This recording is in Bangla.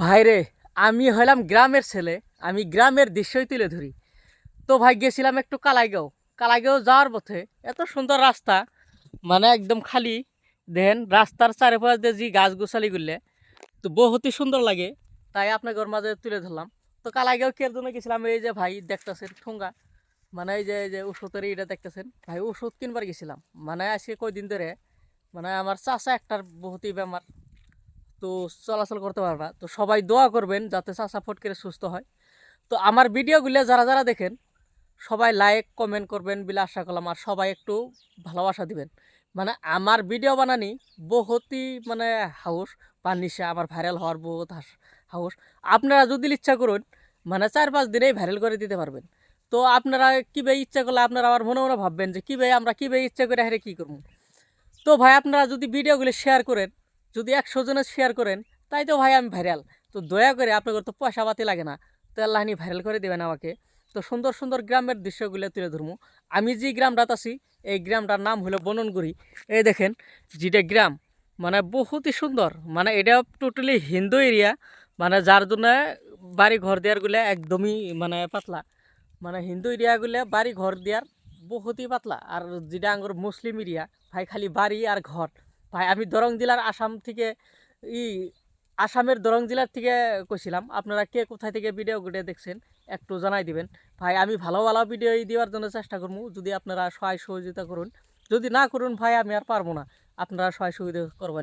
ভাইরে, আমি হইলাম গ্রামের ছেলে। আমি গ্রামের দৃশ্যই তুলে ধরি। তো ভাই গেছিলাম একটু কালাইগাঁও। কালাইগাঁও যাওয়ার পথে এত সুন্দর রাস্তা, মানে একদম খালি। দেখেন রাস্তার চারিপাশ দিয়ে যে গাছ গোছালি গুললে তো বহুতই সুন্দর লাগে। তাই আপনাদের মাঝে তুলে ধরলাম। তো কালাইগাঁও কে জন্য গেছিলাম, এই যে ভাই দেখতেছেন ঠোঙ্গা, মানে এই যে ওষুধের এটা দেখতেছেন ভাই, ওষুধ কিনবার গেছিলাম। মানে আজকে কয়দিন ধরে মানে আমার চাচা একটার বহুতই বেমার, তো চলাচল করতে পারবা। তো সবাই দোয়া করবেন যাতে চাচা ফট করে সুস্থ হয়। তো আমার ভিডিওগুলো যারা যারা দেখেন সবাই লাইক কমেন্ট করবেন বলে আশা করলাম, আর সবাই একটু ভালোবাসা দিবেন। মানে আমার ভিডিও বানানি বহুতই মানে হাউস পানিসা, আমার ভাইরাল হওয়ার বহুত হাউস। আপনারা যদি ইচ্ছা করুন মানে 4-5 দিনেই ভাইরাল করে দিতে পারবেন। তো আপনারা কীভাবে ইচ্ছা করলে আপনারা আমার মনে মনে ভাববেন যে কীভাবে আমরা কীভাবে ইচ্ছা করে হারে কী করবো। তো ভাই আপনারা যদি ভিডিওগুলো শেয়ার করেন, যদি 100 জনের শেয়ার করেন, তাই তো ভাই আমি ভাইরাল। তো দয়া করে আপনাদের তো পয়সা পাতি লাগে না, তো আল্লাহ নি ভাইরাল করে দেবেন আমাকে। তো সুন্দর সুন্দর গ্রামের দৃশ্যগুলো তুলে ধরবো। আমি যে গ্রামটাতে আছি এই গ্রামটার নাম হলো বননগুড়ি। এই দেখেন যেটা গ্রাম, মানে বহুতই সুন্দর। মানে এটা টোটালি হিন্দু এরিয়া, মানে যার জন্য বাড়ি ঘর দেওয়ারগুলো একদমই মানে পাতলা। মানে হিন্দু এরিয়াগুলো বাড়ি ঘর দেওয়ার বহুতই পাতলা। আর যেটা আঙ্গুর মুসলিম এরিয়া ভাই খালি বাড়ি আর ঘর। ভাই আমি দরং জেলার আসাম থেকে ই আসামের দরং জেলার থেকে কইছিলাম। আপনারা কে কোথায় থেকে ভিডিওগুলো দেখছেন একটু জানাই দিবেন। ভাই আমি ভালো ভালো ভিডিও দেওয়ার জন্য চেষ্টা করবো, যদি আপনারা সহায় সহযোগিতা করুন। যদি না করুন ভাই আমি আর পারবো না, আপনারা সহায় সহযোগিতা করবেন।